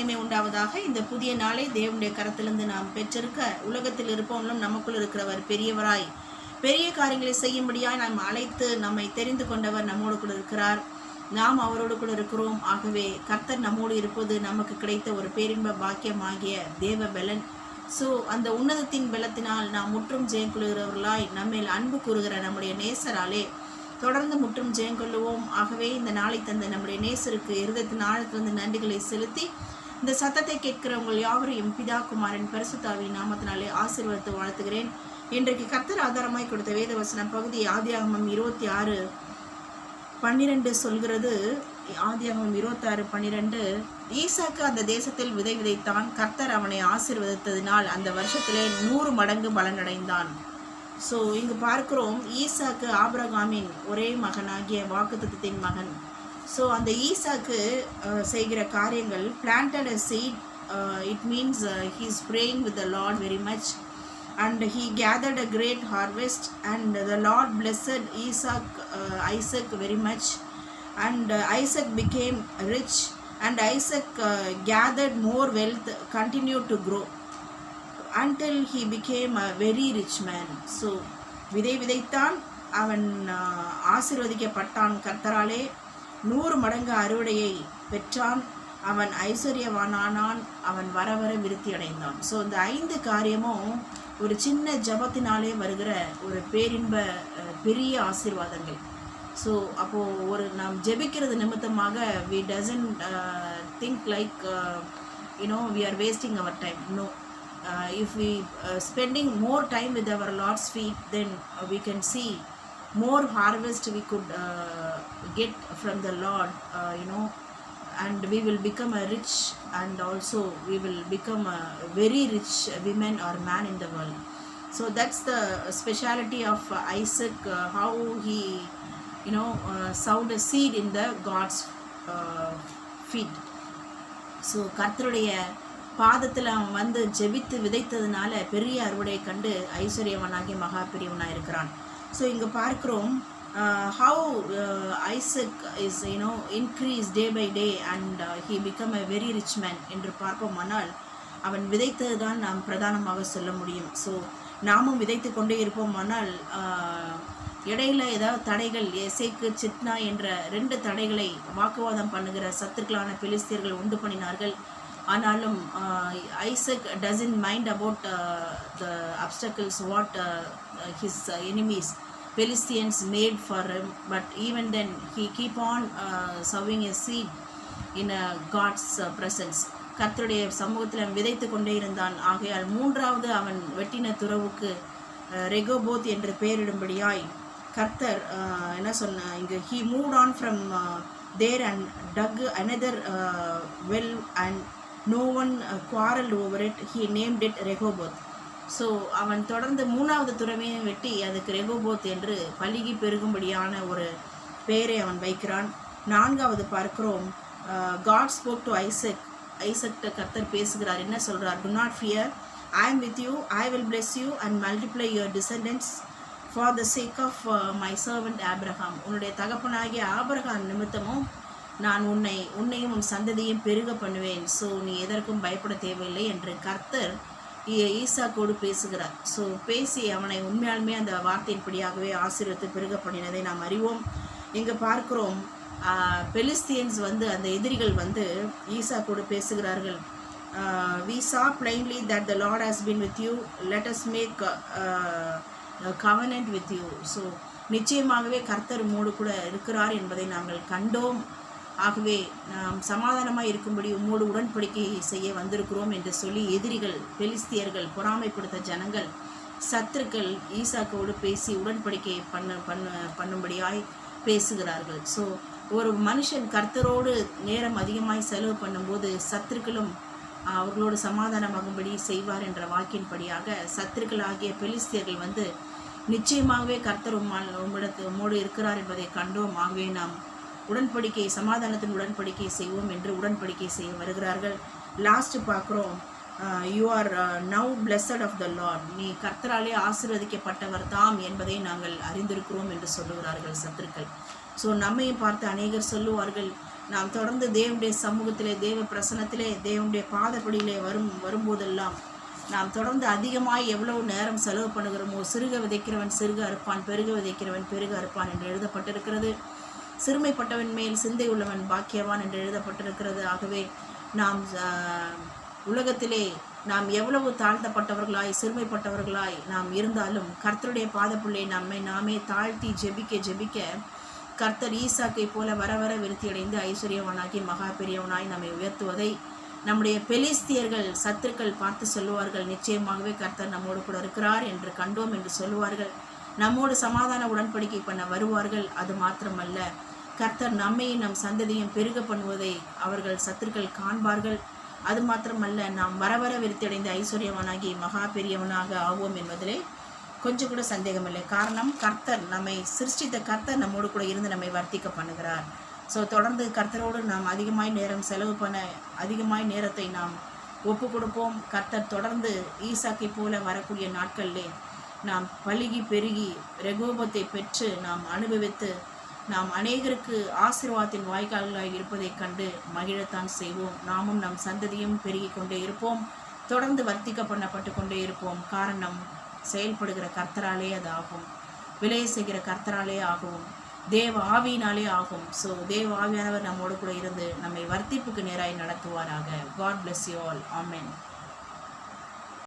மகிமை உண்டாவதாக. இந்த புதிய நாளை தேவனுடைய கரத்திலிருந்து நாம் பெற்றிருக்க, உலகத்தில் இருப்பவங்களும் நமக்குள் இருக்கிறவர் பெரியவராய் பெரிய காரியங்களை செய்யும்படியாய் நாம் அழைத்து நம்மை தெரிந்து கொண்டவர் நம்மோடு கூட இருக்கிறார். நாம் அவரோடு கூட இருக்கிறோம். ஆகவே கர்த்தர் நம்மோடு இருப்பது நமக்கு கிடைத்த ஒரு பேரின்ப பாக்கியமாகிய தேவ பலன். ஸோ அந்த உன்னதத்தின் பலத்தினால் நாம் முற்றும் ஜெயம் கொள்கிறவர்களாய் நம்மேல் அன்பு கூறுகிற நம்முடைய நேசராலே தொடர்ந்து முற்றும் ஜெயம் கொள்ளுவோம். ஆகவே இந்த நாளை தந்த நம்முடைய நேசருக்கு இருதயத்தின் ஆழத்திலிருந்து நன்றிகளை செலுத்தி இந்த சத்தத்தை கேட்கிறவங்கள் யாவரையும் பிதா குமாரன் பரிசுத்தாவின் நாமத்தினாலே ஆசீர்வாதத்தை வாழ்த்துகிறேன். இன்றைக்கு கர்த்தர் ஆதாரமாய் கொடுத்த வேதவசனம் பகுதி ஆதியாகமம் 26:12 சொல்கிறது. ஆதியாகமம் 26:12, ஈசாக்கு அந்த தேசத்தில் விதை விதைத்தான். கர்த்தர் அவனை ஆசீர்வதித்ததினால் அந்த வருஷத்திலே 100 மடங்கு பலனடைந்தான். ஸோ இங்கு பார்க்கிறோம், ஈசாக்கு ஆபிரகாமின் ஒரே மகனாகிய வாக்குத்தத்தத்தின் மகன். ஸோ அந்த ஈசாக்கு செய்கிற காரியங்கள், planted a seed, it means he is praying with the Lord very much, and he gathered a great harvest, and the Lord blessed Isaac very much, and Isaac became rich, and Isaac gathered more wealth, continued to grow until he became a very rich man. So விதை விதைத்தான், அவன் ஆசீர்வதிக்கப்பட்டான் கர்த்தராலே, 100 மடங்கு அறுவடையை பெற்றான், அவன் ஐஸ்வர்யவானானான், அவன் வர வர விருத்தி அடைந்தான். ஸோ இந்த 5 காரியமும் ஒரு சின்ன ஜபத்தினாலே வருகிற ஒரு பேரின்ப பெரிய ஆசீர்வாதங்கள். ஸோ அப்போது ஒரு நாம் ஜெபிக்கிறது நிமித்தமாக we doesn't think like we are wasting our time. No, if we spending more time with our Lord's feet, then we can see more harvest we could get from the Lord, and we will become a rich, and also we will become a very rich woman or man in the world. So that's the speciality of Isaac, how he sowed a seed in the God's feet. So கர்த்தருடைய பாதத்தில் அவன் வந்து ஜெபித்து விதைத்ததுனால பெரிய அறுவடையை கண்டு ஐஸ்வர்யவனாகி மகா பெரியவனாக இருக்கிறான். ஸோ இங்கே பார்க்குறோம் how Isaac is increased day by day, and he become a very rich man என்று பார்ப்போமானால் அவன் விதைத்தது தான் நாம் பிரதானமாக சொல்ல முடியும். ஸோ நாமும் விதைத்து கொண்டே இருப்போமானால் இடையில ஏதாவது தடைகள், எசேக்கு சித்னா என்ற 2 தடைகளை வாக்குவாதம் பண்ணுகிற சத்துருக்களான பெலிஸ்தியர்கள் உண்டு பண்ணினார்கள். ஆனாலும் Isaac doesn't mind about the obstacles what his enemies Philistines made for him, but even then he keep on sowing a seed in God's presence. கர்த்தருடைய சமூகத்தில் விதைத்து கொண்டே இருந்தான். ஆகையால் 3வது அவன் வெட்டின துறவுக்கு ரெகோபோத் என்று பெயரிடும்படியாய் கர்த்தர் என்ன சொன்ன, இங்கே he moved on from there and dug another well, and no one quarreled over it. He named it Rehoboth. So அவன் தொடர்ந்து 3வது துறவையை வெட்டி அதுக்கு ரெகோபோத் என்று பலிகி பெருகும்படியான ஒரு பெயரை அவன் வைக்கிறான். 4வது பார்க்கிறோம், God spoke to Isaac. ஐசக்ட கர்த்தர் பேசுகிறார். என்ன சொல்கிறார்? Do not fear, I am with you, I will bless you and multiply your descendants for the sake of my servant Abraham. உன்னுடைய தகப்பனாகிய ஆபிரகாம் நிமித்தமும் நான் உன்னையும் உன் சந்ததியும் பெருக பண்ணுவேன். ஸோ நீ எதற்கும் பயப்பட தேவையில்லை என்று கர்த்தர் ஈசாக்கோடு பேசுகிறார். ஸோ பேசி அவனை உண்மையாலுமே அந்த வார்த்தையின்படியாகவே ஆசீர்வதித்து பெருக பண்ணினதை நாம் அறிவோம். இங்கே பார்க்கிறோம், பெலிஸ்தியன்ஸ் வந்து அந்த எதிரிகள் வந்து ஈசாக்கோடு பேசுகிறார்கள். we saw plainly that the Lord has been with you, let us make a covenant with you. So நிச்சயமாகவே கர்த்தர் உம்மோடு கூட இருக்கிறார் என்பதை நாங்கள் கண்டோம். ஆகவே நாம் சமாதானமாக இருக்கும்படி உம்மோடு உடன்படிக்கை செய்ய வந்திருக்கிறோம் என்று சொல்லி எதிரிகள், பெலிஸ்தியர்கள், பொறாமைப்படுத்த ஜனங்கள், சத்துருக்கள் ஈசாக்கோடு பேசி உடன்படிக்கை பண்ணும்படியாய் பேசுகிறார்கள். ஸோ ஒரு மனுஷன் கர்த்தரோடு நேரம் அதிகமாய் செலவு பண்ணும்போது சத்துருக்களும் அவர்களோடு சமாதானமாகும்படி செய்வார் என்ற வாக்கின்படியாக சத்துருக்களாகிய பெலிஸ்தியர்கள் வந்து நிச்சயமாகவே கர்த்தர் உம்மோடு இருக்கிறார் என்பதை கண்டோம். ஆகவே நாம் உடன்படிக்கை, சமாதானத்தின் உடன்படிக்கை செய்வோம் என்று உடன்படிக்கை செய்ய வருகிறார்கள். லாஸ்ட்டு பார்க்குறோம், you are now blessed of the lord. நீ கர்த்தராலே ஆசீர்வதிக்கப்பட்டவர் தாம் என்பதை நாங்கள் அறிந்திருக்கிறோம் என்று சொல்லுகிறார்கள் சத்துருக்கள். ஸோ நம்மையும் பார்த்து அநேகர் சொல்லுவார்கள், நாம் தொடர்ந்து தேவனுடைய சமூகத்திலே, தேவ பிரசனத்திலே, தேவனுடைய பாதப்படியிலே வரும்போதெல்லாம் நாம் தொடர்ந்து அதிகமாய் எவ்வளவு நேரம் செலவு பண்ணுகிறோமோ, சிறுக விதைக்கிறவன் சிறுக அறுப்பான், பெருக விதைக்கிறவன் பெருக அறுப்பான் என்று எழுதப்பட்டிருக்கிறது. சிறுமைப்பட்டவன் மேல் சிந்தை உள்ளவன் பாக்கியவான் என்று எழுதப்பட்டிருக்கிறது. ஆகவே நாம் உலகத்திலே நாம் எவ்வளவு தாழ்த்தப்பட்டவர்களாய், சிறுமைப்பட்டவர்களாய் நாம் இருந்தாலும் கர்த்தருடைய பாதப்புள்ளே நாமே தாழ்த்தி ஜெபிக்க கர்த்தர் ஈசாக்கை போல வர வர விருத்தியடைந்து ஐஸ்வர்யவனாகி மகா பெரியவனாய் நம்மை உயர்த்துவதை நம்முடைய பெலிஸ்தியர்கள், சத்துருக்கள் பார்த்து சொல்லுவார்கள், நிச்சயமாகவே கர்த்தர் நம்மோடு கூட இருக்கிறார் என்று கண்டோம் என்று சொல்லுவார்கள். நம்மோடு சமாதான உடன்படிக்கை பண்ண வருவார்கள். அது மாத்திரமல்ல, கர்த்தர் நம்மையும் நம் சந்ததியும் பெருக பண்ணுவதை அவர்கள் சத்துருக்கள் காண்பார்கள். அது மாத்திரமல்ல, நாம் வர வர விருத்தியடைந்த ஐஸ்வர்யவனாகி மகா பெரியவனாக ஆவோம் என்பதிலே கொஞ்சம் கூட சந்தேகமில்லை. காரணம், கர்த்தர் நம்மை சிருஷ்டித்த கர்த்தர் நம்மோடு கூட இருந்து நம்மை வர்த்திக்க பண்ணுகிறார். ஸோ தொடர்ந்து கர்த்தரோடு நாம் அதிகமாய் நேரம் செலவு பண்ண, அதிகமாய் நேரத்தை நாம் ஒப்பு கொடுப்போம். கர்த்தர் தொடர்ந்து ஈசாக்கை போல வரக்கூடிய நாட்களிலே நாம் பலுகி பெருகி ரெகோபத்தை பெற்று நாம் அனுபவித்து நாம் அநேகருக்கு ஆசீர்வாதத்தின் வாய்க்கால்களாய் இருப்பதைக் கண்டு மகிழத்தான் செய்வோம். நாமும் நம் சந்ததியும் பெருகி கொண்டே இருப்போம். தொடர்ந்து வர்த்திக்க பண்ணப்பட்டு கொண்டே இருப்போம். காரணம், செயல்படுகிற கர்த்தராலே அது ஆகும், விளைய செய்கிற கர்த்தராலே ஆகும், தேவ ஆவியினாலே ஆகும். ஸோ தேவ ஆவியானவர் நம்மோடு கூட இருந்து நம்மை வர்த்திப்புக்கு நேராய் நடத்துவாராக. God bless you all. Amen.